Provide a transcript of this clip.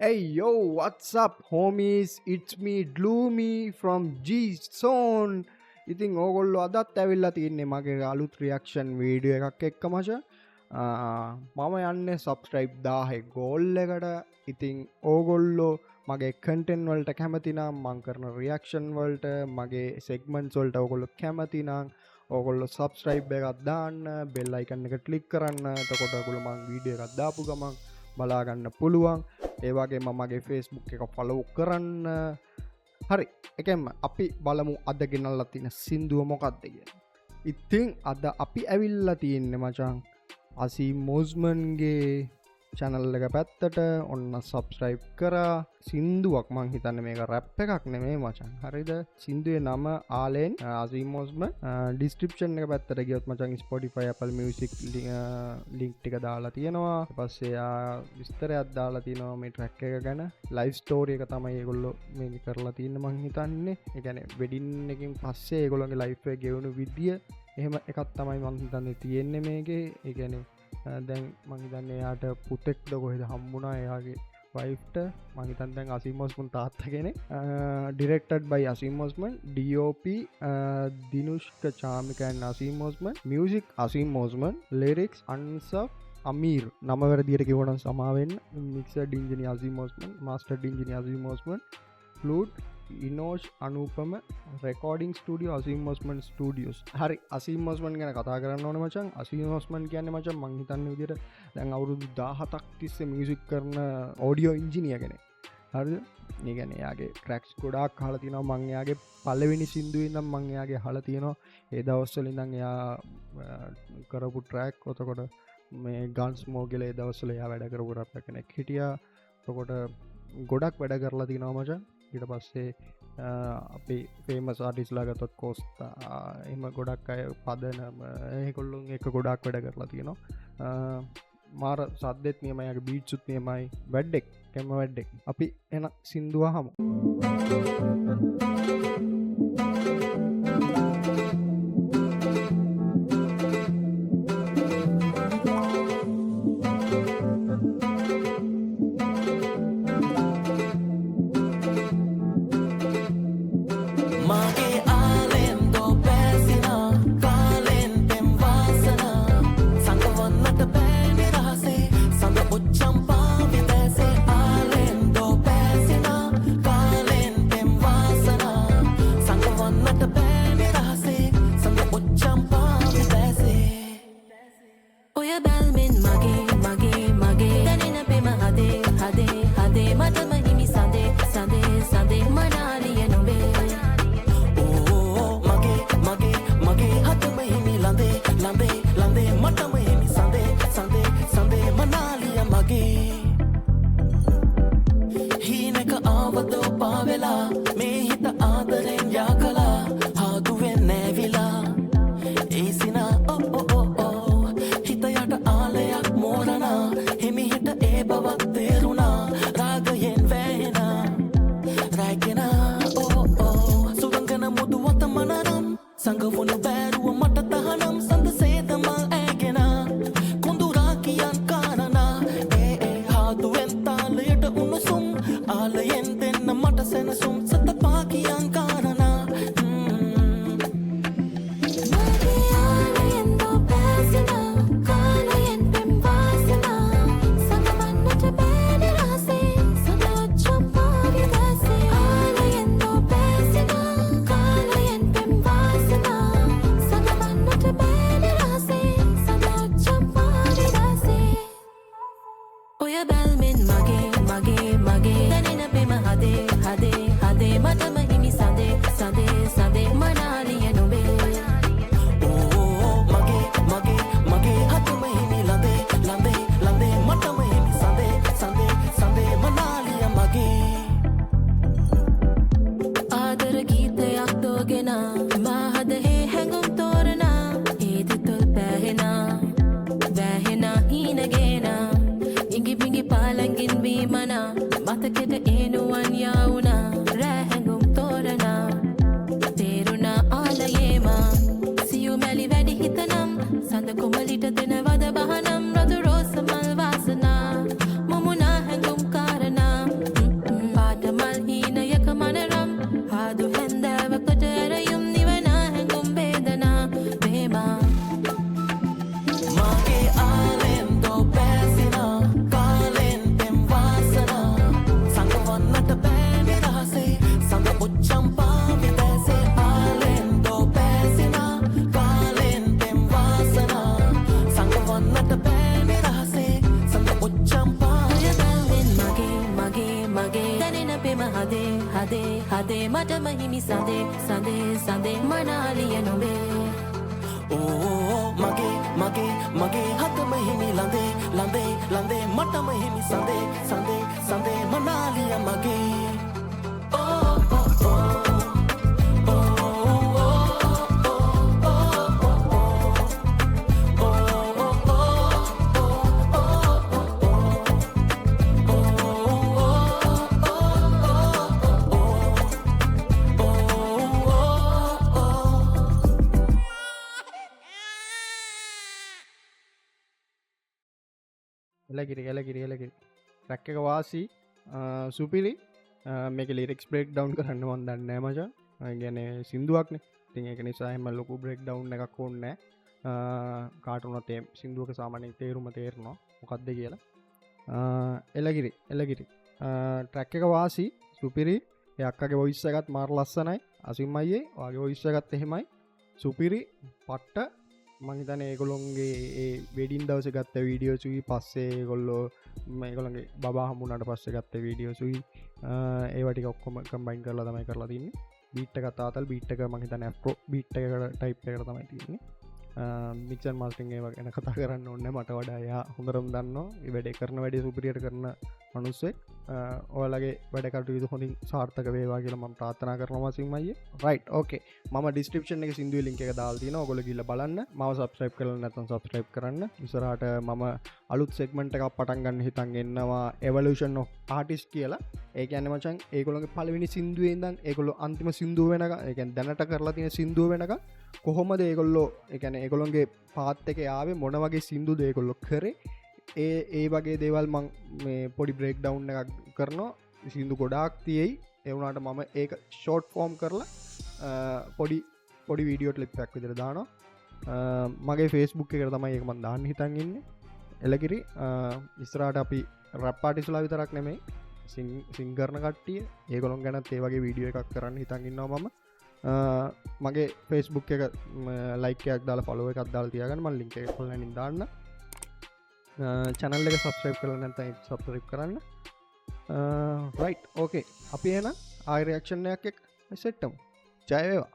Hey yo, what's up homies? It's me Gloomy from G Zone. ඉතින් ඕගොල්ලෝ අදත් ඇවිල්ලා තින්නේ මගේ අලුත් රියැක්ෂන් වීඩියෝ එකක් එක්ක මචං. මම යන්නේ subscribe 1000 goal එකට. ඉතින් ඕගොල්ලෝ මගේ content වලට කැමති නම් මම කරන reaction වලට මගේ segments වලට ඕගොල්ලෝ කැමති නම් ඕගොල්ලෝ subscribe එකක් දාන්න, bell icon එක click කරන්න. එතකොට ඔයගොල්ලෝ මම වීඩියෝ එකක් දාපු ගමන් බලා ගන්න පුළුවන්. ඒ වගේම මගේ Facebook එක follow කරන්න. හරි, එකෙන්ම අපි බලමු අද ගෙනල්ලා තියෙන සින්දුව මොකක්ද කියලා. ඉතින් අද අපි ඇවිල්ලා තියෙන්නේ මචං අසීම් මොස්මන්ගේ channel එක පැත්තට. ඔන්න subscribe කරා. සින්දුවක් මං හිතන්නේ මේක rap එකක් නෙමෙයි මචං. හරිද? සින්දුවේ නම ආලෙන් අසීම් මොස්මන්. description එක පැත්තට ගියොත් මචං Spotify, Apple Music link ටික දාලා තියෙනවා. ඊට පස්සේ විස්තරයක් දාලා තියෙනවා මේ track එක ගැන. live story එක තමයි ඒගොල්ලෝ මේක කරලා තියෙන්නේ මං හිතන්නේ. ඒ කියන්නේ wedding එකකින් පස්සේ ඒගොල්ලෝගේ life එක ගෙවුණු විදිය එහෙම එකක් තමයි මං හිතන්නේ තියෙන්නේ මේකේ. ඒ කියන්නේ දැන් මං හිතන්නේ එයාට පුතෙක්ද කොහෙද හම්බුණා එයාගේ වයිෆ්ට. මං හිතන්නේ දැන් අසීම් ඔස්මන් තාත්තා කෙනෙක්. directed by අසීම් ඔස්මන්, DOP Dinushka Chamika and අසීම් ඔස්මන්, music අසීම් ඔස්මන්, lyrics අන්සෆ් Aamir. නම වැරදියට කිව්වනම් සමා වෙන්න. mixed engineer Aseem Osman, mastered engineer Aseem Osman, flute Inosh Anupama, recording studio Aseem Osman studios. හරි, අසීම් ඔස්මන් ගැන කතා කරන්න ඕනේ මචං. අසීම් ඔස්මන් කියන්නේ මචං මං හිතන්නේ විදියට දැන් අවුරුදු 17ක් තිස්සේ මියුසික් කරන ඔඩියෝ ඉන්ජිනියර් කෙනෙක්. හරිද? ඒ කියන්නේ එයාගේ ට්‍රැක්ස් ගොඩාක් අහලා තිනවා. මං එයාගේ පළවෙනි සින්දුවේ ඉඳන් මං එයාගේ අහලා තියෙනවා. ඒ දවස්වල ඉඳන් එයා කරපු ට්‍රැක්. එතකොට මේ ගන්ස් මෝගල ඒ දවස්වල එයා වැඩ කරපු රැප් කෙනෙක් හිටියා. එතකොට ගොඩක් වැඩ කරලා තිනවා මචං. ඊට පස්සේ අපි ෆේමස් ආටිස්ලා ගත්තොත් කොස්තා එහෙම ගොඩක් අය පදනම ඒගොල්ලොන් එක ගොඩක් වැඩ කරලා තියෙනවා. මාර සද්දෙත් නියමයි, යාගේ බීට්සුත් නියමයි. වැඩෙක් කැම වැඩෙක්. අපි එන සින්දුව අහමු. Bhahanam Radhu Rosa Malvasana Mumuna Hangum Karana හදේ හදේ මටම හිමි සඳේ සඳේ සඳේ මනාලිය නොබේ ඕ මගේ මගේ මගේ හතම හිමි ලඳේ ලඳේ ලඳේ මටම හිමි සඳේ සඳේ සඳේ මනාලිය මගේ එලකිරි රැක්ක එක වාසී සුපිරි මේක ලිරික්ස් බ්‍රේක් ඩවන්් කරන්න වන් දන්න මචා ගැන සිින්දුවක්න තින් එක නිසාහම ලොකු බ්‍රේක් ඩවන්් එකක් ඕන්න කාටුනතේ සිින්දුවක සාමානය තේරුම තේරනවා මොකක්ද කියලා එලගිරි ට්‍රැක් එක වාසී සුපිරි යක්කගේ ඔයිස්සගත් මාර් ලස්සනයි අසිම්මයියේ වගේ ඔයිස්සගත් එහෙමයි සුපිරි පට්ට මහිතන ඒගොලොන්ගේ වෙඩින් දවස ගත්ත වීඩියෝ සුයි පස්සේ ගොල්ලෝ මේගොළන්ගේ බා හමුණට පස්ස ගත්ත වීඩියෝ සුයි ඒවටි ඔක්කොම කම්බයින් කරලා තමයි කරලා තින්නේ බීට්ට කතාතල් බීට්ක මහිතන ඇප්‍රෝ බීට්ට ටයිප් එකට තමයි තින්නේ මික්සන් මාස්ටිං ඒව ගැන කතා කරන්න ඔන්න මට වඩායා හොඳරම් දන්න වැඩේ කරන වැඩේ සුපිරියට කරන මනුස්සේ ඔයාලගේ වැඩකට යුතු හොඳින් සාර්ථක වේවා කියලා මම ප්‍රාර්ථනා කරනවා සිංමයියේ රයිට් ඕකේ මම ඩිස්ක්‍රිප්ෂන් එකේ සින්දුවේ ලින්ක් එක දාලා තියෙනවා ඔයගොල්ලෝ ගිහලා බලන්න මම සබ්ස්ක්‍රයිබ් කරලා නැත්නම් සබ්ස්ක්‍රයිබ් කරන්න ඉස්සරහට මම අලුත් සෙග්මන්ට් එකක් පටන් ගන්න හිතන් එන්නවා එවලූෂන් ඔෆ් ආටිස්ට් කියලා ඒ කියන්නේ මචං ඒගොල්ලෝගේ පළවෙනි සින්දුවේ ඉඳන් ඒගොල්ලෝ අන්තිම සින්දුව වෙනකන් ඒ කියන්නේ දැනට කරලා තියෙන සින්දුව වෙනකන් කොහොමද ඒගොල්ලෝ ඒ කියන්නේ ඒගොල්ලොන්ගේ පාත් එකේ ආවේ මොන වගේ සින්දුද ඒගොල්ලෝ කරේ ඒ වගේ දේවල් මං මේ පොඩි බ්‍රේක් ඩවුන් එකක් කරනවා සින්දු ගොඩාක් තියෙයි ඒ වුණාට මම ඒක ෂෝට් ෆෝම් කරලා පොඩි වීඩියෝ ක්ලිප් එකක් විදිහට දානවා මගේ Facebook එකට තමයි ඒක මම දාන්න හිතන් ඉන්නේ එලකිරි ඉස්සරහට අපි රැප් ආටිස්ට්ලා විතරක් නෙමෙයි සිං කරන කට්ටිය ඒගොල්ලොන් ගැනත් ඒ වගේ වීඩියෝ එකක් කරන්න හිතන් ඉන්නවා මම මගේ Facebook එක ලයික් එකක් දාලා ෆලෝ එකක් දාලා තියාගන්න මම ලින්ක් එක ඔන්ලයින් දාන්න channel එක subscribe කරලා නැත්නම් subscribe කරන්න right okay අපි එහෙනම් ආයෙ reaction එකක් එක්ක සෙට් වෙමු ජය වේවා